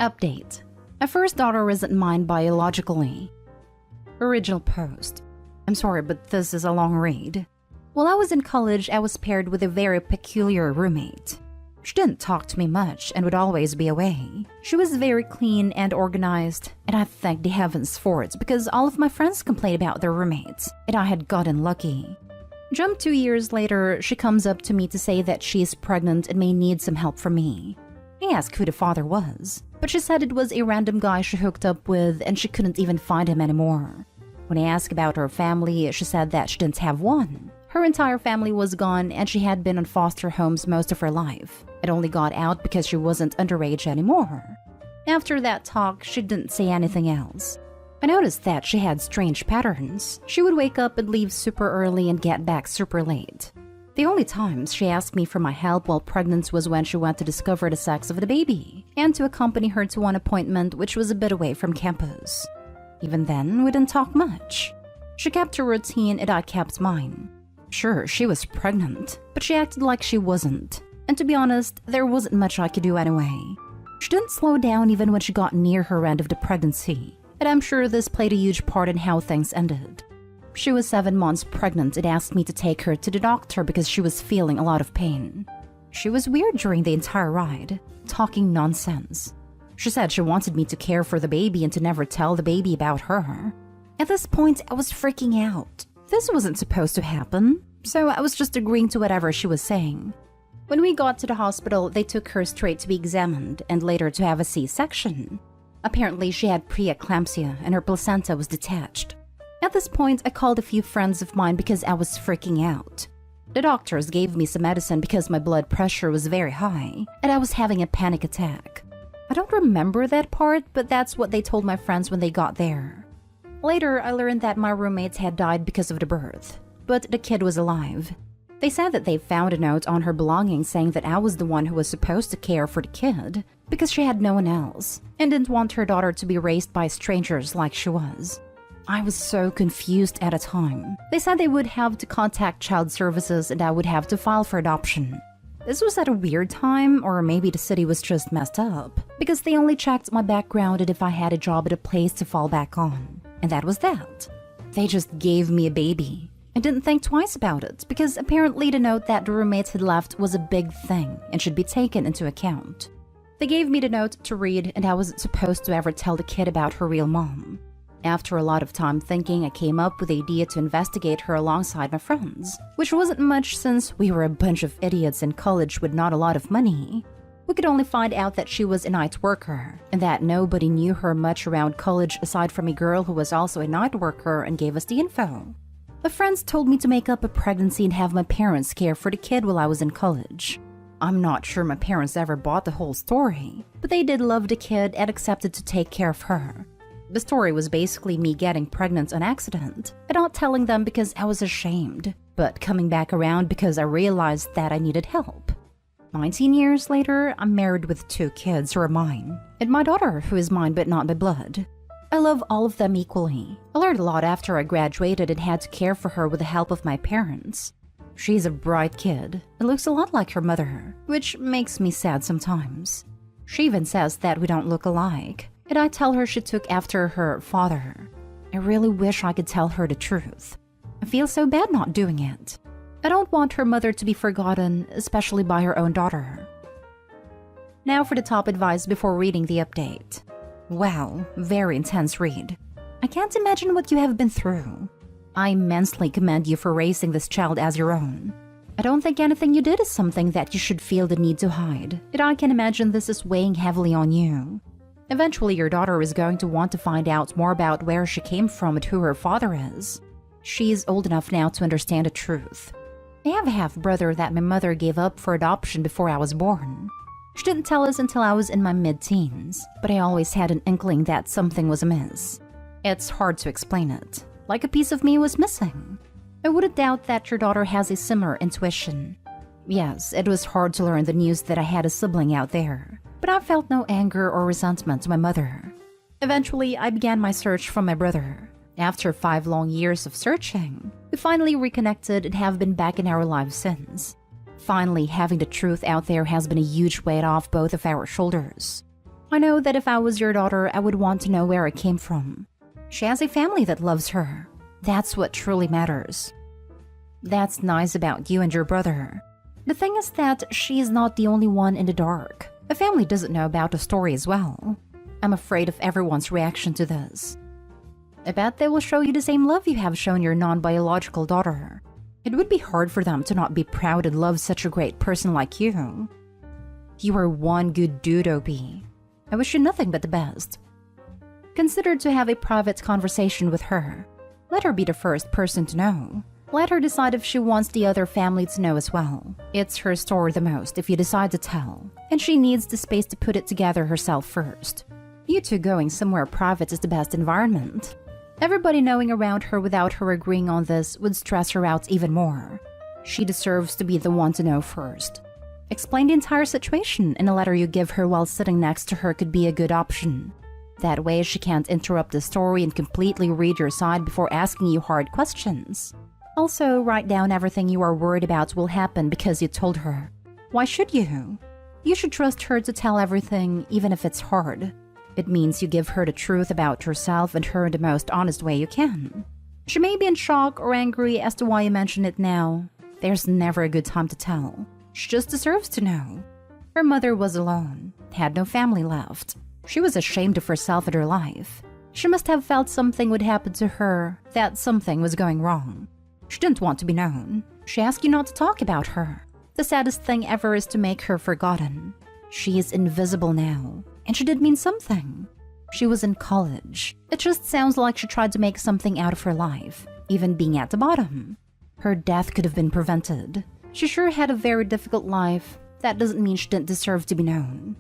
Update. My first daughter isn't mine biologically. Original post. I'm sorry, but this is a long read. While I was in college, I was paired with a very peculiar roommate. She didn't talk to me much and would always be away. She was very clean and organized, and I thank the heavens for it because all of my friends complained about their roommates, and I had gotten lucky. Jump 2 years later, she comes up to me to say that she is pregnant and may need some help from me. I asked who the father was, but she said it was a random guy she hooked up with and she couldn't even find him anymore. When I asked about her family, she said that she didn't have one. Her entire family was gone and she had been in foster homes most of her life. It only got out because she wasn't underage anymore. After that talk, she didn't say anything else. I noticed that she had strange patterns. She would wake up and leave super early and get back super late. The only times she asked me for my help while pregnant was when she went to discover the sex of the baby and to accompany her to one appointment which was a bit away from campus. Even then, we didn't talk much. She kept her routine and I kept mine. Sure, she was pregnant, but she acted like she wasn't. And to be honest, there wasn't much I could do anyway. She didn't slow down even when she got near her end of the pregnancy, and I'm sure this played a huge part in how things ended. She was 7 months pregnant and asked me to take her to the doctor because she was feeling a lot of pain. She was weird during the entire ride, talking nonsense. She said she wanted me to care for the baby and to never tell the baby about her. At this point, I was freaking out. This wasn't supposed to happen, so I was just agreeing to whatever she was saying. When we got to the hospital, they took her straight to be examined and later to have a C-section. Apparently, she had preeclampsia and her placenta was detached. At this point, I called a few friends of mine because I was freaking out. The doctors gave me some medicine because my blood pressure was very high and I was having a panic attack. I don't remember that part, but that's what they told my friends when they got there. Later, I learned that my roommates had died because of the birth, but the kid was alive. They said that they found a note on her belongings saying that I was the one who was supposed to care for the kid because she had no one else and didn't want her daughter to be raised by strangers like she was. I was so confused at the time. They said they would have to contact child services and I would have to file for adoption. This was at a weird time, or maybe the city was just messed up, because they only checked my background and if I had a job at a place to fall back on. And that was that. They just gave me a baby. I didn't think twice about it, because apparently the note that the roommates had left was a big thing and should be taken into account. They gave me the note to read and I wasn't supposed to ever tell the kid about her real mom. After a lot of time thinking, I came up with the idea to investigate her alongside my friends, which wasn't much since we were a bunch of idiots in college with not a lot of money. We could only find out that she was a night worker, and that nobody knew her much around college aside from a girl who was also a night worker and gave us the info. My friends told me to make up a pregnancy and have my parents care for the kid while I was in college. I'm not sure my parents ever bought the whole story, but they did love the kid and accepted to take care of her. The story was basically me getting pregnant on accident and not telling them because I was ashamed, but coming back around because I realized that I needed help. 19 years later, I'm married with 2 kids who are mine, and my daughter who is mine but not by blood. I love all of them equally. I learned a lot after I graduated and had to care for her with the help of my parents. She's a bright kid and looks a lot like her mother, which makes me sad sometimes. She even says that we don't look alike. And I tell her she took after her father. I really wish I could tell her the truth. I feel so bad not doing it. I don't want her mother to be forgotten, especially by her own daughter. Now for the top advice before reading the update. Wow, very intense read. I can't imagine what you have been through. I immensely commend you for raising this child as your own. I don't think anything you did is something that you should feel the need to hide, and I can imagine this is weighing heavily on you. Eventually, your daughter is going to want to find out more about where she came from and who her father is. She's old enough now to understand the truth. I have a half-brother that my mother gave up for adoption before I was born. She didn't tell us until I was in my mid-teens, but I always had an inkling that something was amiss. It's hard to explain it, like a piece of me was missing. I wouldn't doubt that your daughter has a similar intuition. Yes, it was hard to learn the news that I had a sibling out there, but I felt no anger or resentment to my mother. Eventually, I began my search for my brother. After 5 long years of searching, we finally reconnected and have been back in our lives since. Finally, having the truth out there has been a huge weight off both of our shoulders. I know that if I was your daughter, I would want to know where I came from. She has a family that loves her. That's what truly matters. That's nice about you and your brother. The thing is that she is not the only one in the dark. The family doesn't know about the story as well. I'm afraid of everyone's reaction to this. I bet they will show you the same love you have shown your non-biological daughter. It would be hard for them to not be proud and love such a great person like you. You are one good dude, Opie. I wish you nothing but the best. Consider to have a private conversation with her. Let her be the first person to know. Let her decide if she wants the other family to know as well. It's her story the most if you decide to tell, and she needs the space to put it together herself first. You two going somewhere private is the best environment. Everybody knowing around her without her agreeing on this would stress her out even more. She deserves to be the one to know first. Explain the entire situation in a letter you give her while sitting next to her could be a good option. That way she can't interrupt the story and completely read your side before asking you hard questions. Also, write down everything you are worried about will happen because you told her. Why should you? You should trust her to tell everything, even if it's hard. It means you give her the truth about yourself and her in the most honest way you can. She may be in shock or angry as to why you mention it now. There's never a good time to tell. She just deserves to know. Her mother was alone, had no family left. She was ashamed of herself and her life. She must have felt something would happen to her, that something was going wrong. She didn't want to be known. She asked you not to talk about her. The saddest thing ever is to make her forgotten. She is invisible now, and she did mean something. She was in college. It just sounds like she tried to make something out of her life, even being at the bottom. Her death could have been prevented. She sure had a very difficult life. That doesn't mean she didn't deserve to be known.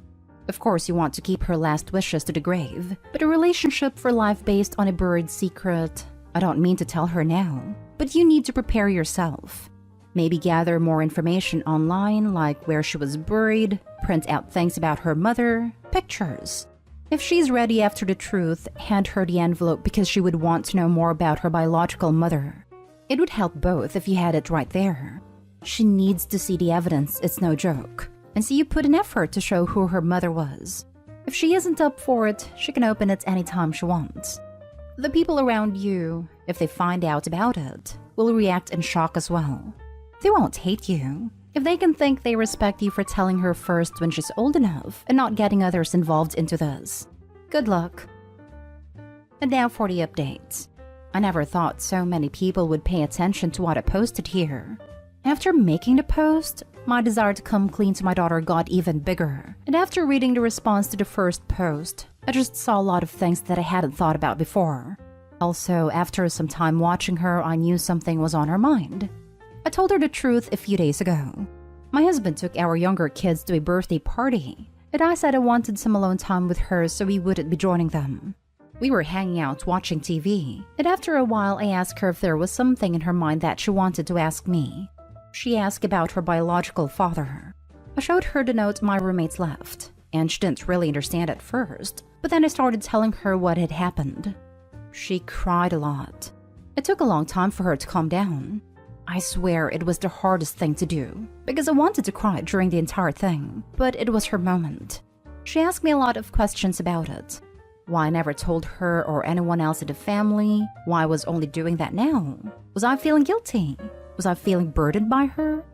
Of course, you want to keep her last wishes to the grave, but a relationship for life based on a buried secret, I don't mean to tell her now, but you need to prepare yourself. Maybe gather more information online, like where she was buried, print out things about her mother, pictures. If she's ready after the truth, hand her the envelope because she would want to know more about her biological mother. It would help both if you had it right there. She needs to see the evidence, it's no joke, and see you put an effort to show who her mother was. If she isn't up for it, she can open it anytime she wants. The people around you, if they find out about it, will react in shock as well. They won't hate you. If they can think they respect you for telling her first when she's old enough and not getting others involved into this. Good luck. And now for the updates. I never thought so many people would pay attention to what I posted here. After making the post, my desire to come clean to my daughter got even bigger. And after reading the response to the first post, I just saw a lot of things that I hadn't thought about before. Also, after some time watching her, I knew something was on her mind. I told her the truth a few days ago. My husband took our younger kids to a birthday party, and I said I wanted some alone time with her so we wouldn't be joining them. We were hanging out watching TV, and after a while I asked her if there was something in her mind that she wanted to ask me. She asked about her biological father. I showed her the note my roommates left, and she didn't really understand at first, but then I started telling her what had happened. She cried a lot. It took a long time for her to calm down. I swear it was the hardest thing to do, because I wanted to cry during the entire thing, but it was her moment. She asked me a lot of questions about it. Why I never told her or anyone else in the family, why I was only doing that now. Was I feeling guilty? Was I feeling burdened by her?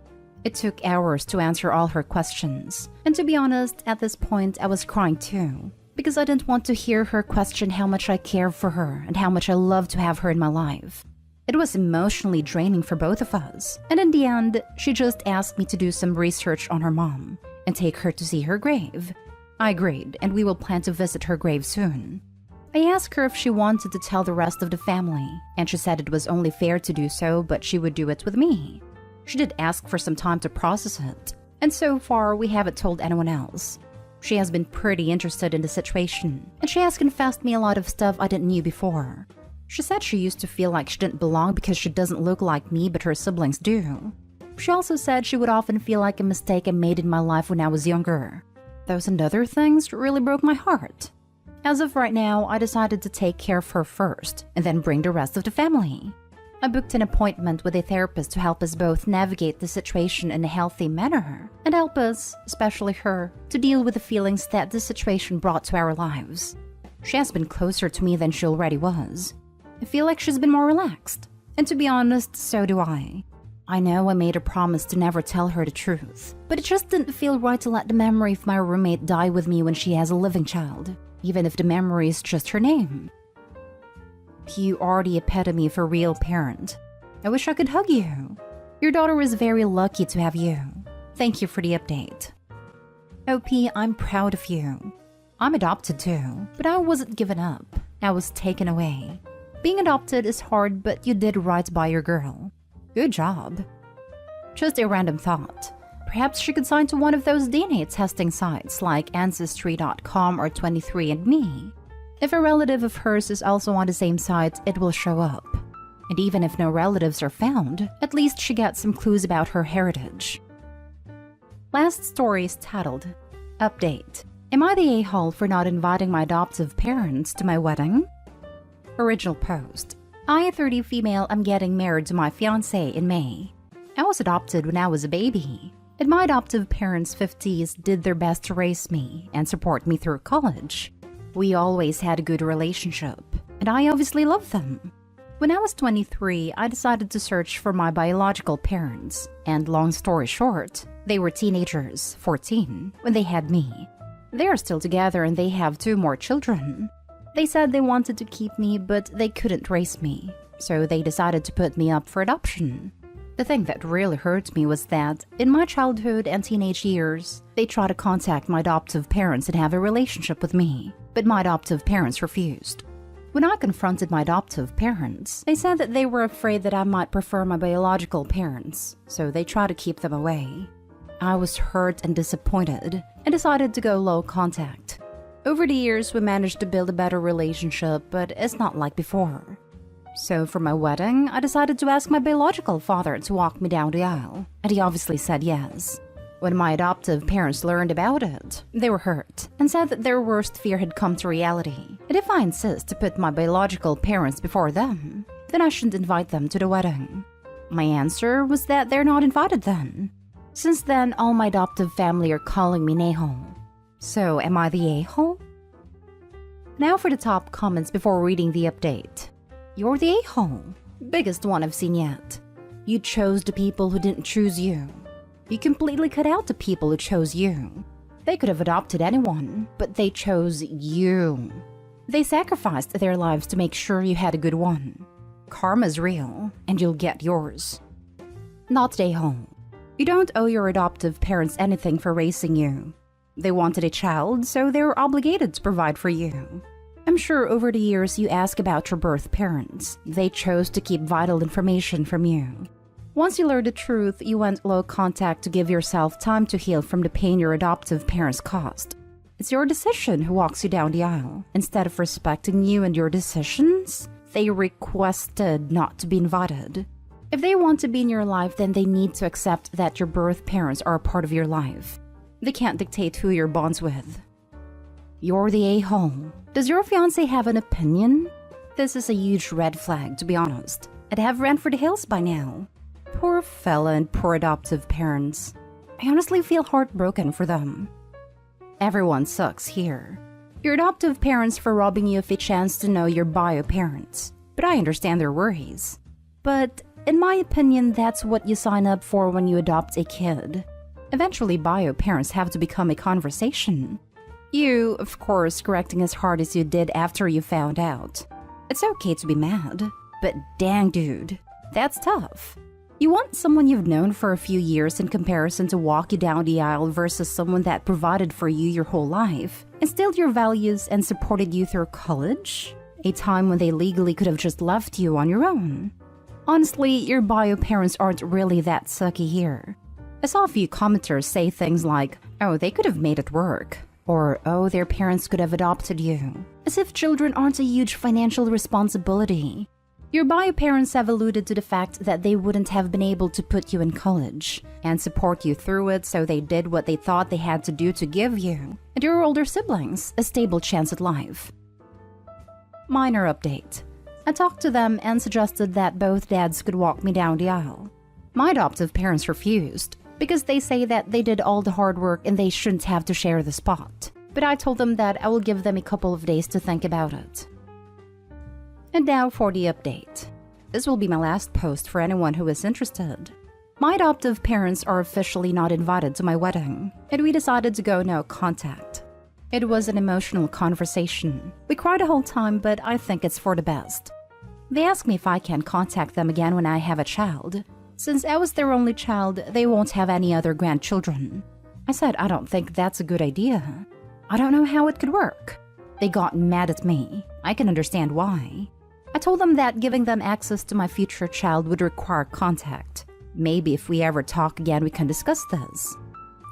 It took hours to answer all her questions, and to be honest, at this point I was crying too, because I didn't want to hear her question how much I care for her and how much I love to have her in my life. It was emotionally draining for both of us, and in the end, she just asked me to do some research on her mom and take her to see her grave. I agreed, and we will plan to visit her grave soon. I asked her if she wanted to tell the rest of the family, and she said it was only fair to do so, but she would do it with me. She did ask for some time to process it, and so far we haven't told anyone else. She has been pretty interested in the situation, and she has confessed me a lot of stuff I didn't know before. She said she used to feel like she didn't belong because she doesn't look like me, but her siblings do. She also said she would often feel like a mistake I made in my life when I was younger. Those and other things really broke my heart. As of right now, I decided to take care of her first, and then bring the rest of the family. I booked an appointment with a therapist to help us both navigate the situation in a healthy manner and help us, especially her, to deal with the feelings that the situation brought to our lives. She has been closer to me than she already was. I feel like she's been more relaxed. And to be honest, so do I. I know I made a promise to never tell her the truth, but it just didn't feel right to let the memory of my roommate die with me when she has a living child, even if the memory is just her name. You are the epitome of a real parent. I wish I could hug you. Your daughter is very lucky to have you. Thank you for the update. OP, I'm proud of you. I'm adopted too, but I wasn't given up. I was taken away. Being adopted is hard, but you did right by your girl. Good job. Just a random thought. Perhaps she could sign to one of those DNA testing sites like Ancestry.com or 23andMe. If a relative of hers is also on the same site, it will show up. And even if no relatives are found, at least she gets some clues about her heritage. Last story is titled, Update. Am I the a-hole for not inviting my adoptive parents to my wedding? Original post. I, a 30 female, am getting married to my fiancé in May. I was adopted when I was a baby, and my adoptive parents' 50s did their best to raise me and support me through college. We always had a good relationship, and I obviously love them. When I was 23, I decided to search for my biological parents, and long story short, they were teenagers, 14, when they had me. They are still together and they have 2 more children. They said they wanted to keep me, but they couldn't raise me, so they decided to put me up for adoption. The thing that really hurt me was that, in my childhood and teenage years, they tried to contact my adoptive parents and have a relationship with me, but my adoptive parents refused. When I confronted my adoptive parents, they said that they were afraid that I might prefer my biological parents, so they tried to keep them away. I was hurt and disappointed, and decided to go low contact. Over the years, we managed to build a better relationship, but it's not like before. So for my wedding, I decided to ask my biological father to walk me down the aisle, and he obviously said yes. When my adoptive parents learned about it, they were hurt and said that their worst fear had come to reality, and if I insist to put my biological parents before them, then I shouldn't invite them to the wedding. My answer was that they're not invited then. Since then, all my adoptive family are calling me an a-hole. So, am I the a-hole? Now for the top comments before reading the update. You're the a-hole. Biggest one I've seen yet. You chose the people who didn't choose you. You completely cut out the people who chose you. They could have adopted anyone, but they chose you. They sacrificed their lives to make sure you had a good one. Karma's real, and you'll get yours. Not the a-hole. You don't owe your adoptive parents anything for raising you. They wanted a child, so they were obligated to provide for you. I'm sure over the years you ask about your birth parents. They chose to keep vital information from you. Once you learned the truth, you went low contact to give yourself time to heal from the pain your adoptive parents caused. It's your decision who walks you down the aisle. Instead of respecting you and your decisions, they requested not to be invited. If they want to be in your life, then they need to accept that your birth parents are a part of your life. They can't dictate who you're bonds with. You're the a-hole. Does your fiancé have an opinion? This is a huge red flag, to be honest. I'd have ran for the hills by now. Poor fella and poor adoptive parents. I honestly feel heartbroken for them. Everyone sucks here. Your adoptive parents for robbing you of a chance to know your bio parents. But I understand their worries. But in my opinion, that's what you sign up for when you adopt a kid. Eventually, bio parents have to become a conversation. You, of course, correcting as hard as you did after you found out. It's okay to be mad, but dang dude, that's tough. You want someone you've known for a few years in comparison to walk you down the aisle versus someone that provided for you your whole life, instilled your values and supported you through college? A time when they legally could have just left you on your own. Honestly, your bio parents aren't really that sucky here. I saw a few commenters say things like, oh, they could have made it work, or oh, their parents could have adopted you, as if children aren't a huge financial responsibility. Your bio parents have alluded to the fact that they wouldn't have been able to put you in college and support you through it, so they did what they thought they had to do to give you and your older siblings a stable chance at life. Minor update. I talked to them and suggested that both dads could walk me down the aisle. My adoptive parents refused because they say that they did all the hard work and they shouldn't have to share the spot. But I told them that I will give them a couple of days to think about it. And now for the update. This will be my last post for anyone who is interested. My adoptive parents are officially not invited to my wedding, and we decided to go no contact. It was an emotional conversation. We cried the whole time, but I think it's for the best. They asked me if I can contact them again when I have a child. Since I was their only child, they won't have any other grandchildren. I said I don't think that's a good idea. I don't know how it could work. They got mad at me. I can understand why. I told them that giving them access to my future child would require contact. Maybe if we ever talk again, we can discuss this.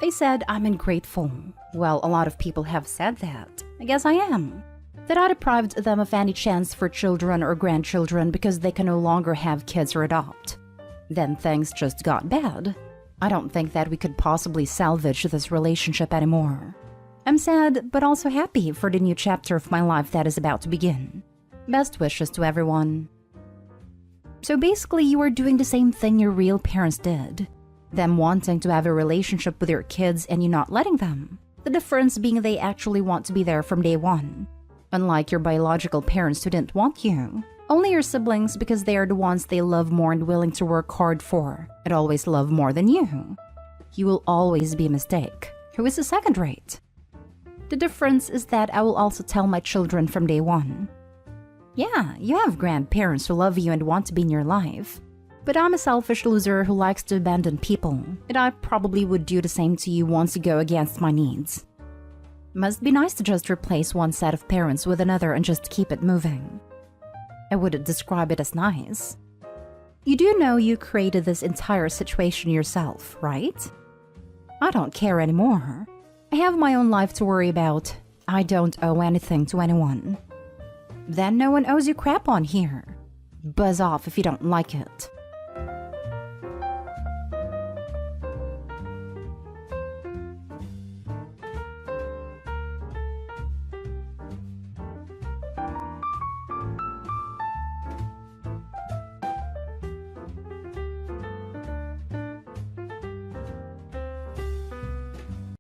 They said I'm ungrateful. Well, a lot of people have said that. I guess I am. That I deprived them of any chance for children or grandchildren because they can no longer have kids or adopt. Then things just got bad. I don't think that we could possibly salvage this relationship anymore. I'm sad, but also happy for the new chapter of my life that is about to begin. Best wishes to everyone. So basically, you are doing the same thing your real parents did. Them wanting to have a relationship with your kids and you not letting them. The difference being they actually want to be there from day one. Unlike your biological parents who didn't want you. Only your siblings because they are the ones they love more and willing to work hard for, and always love more than you. You will always be a mistake, who is a second rate. The difference is that I will also tell my children from day one. Yeah, you have grandparents who love you and want to be in your life. But I'm a selfish loser who likes to abandon people, and I probably would do the same to you once you go against my needs. Must be nice to just replace one set of parents with another and just keep it moving. I wouldn't describe it as nice. You do know you created this entire situation yourself, right? I don't care anymore. I have my own life to worry about. I don't owe anything to anyone. Then no one owes you crap on here. Buzz off if you don't like it.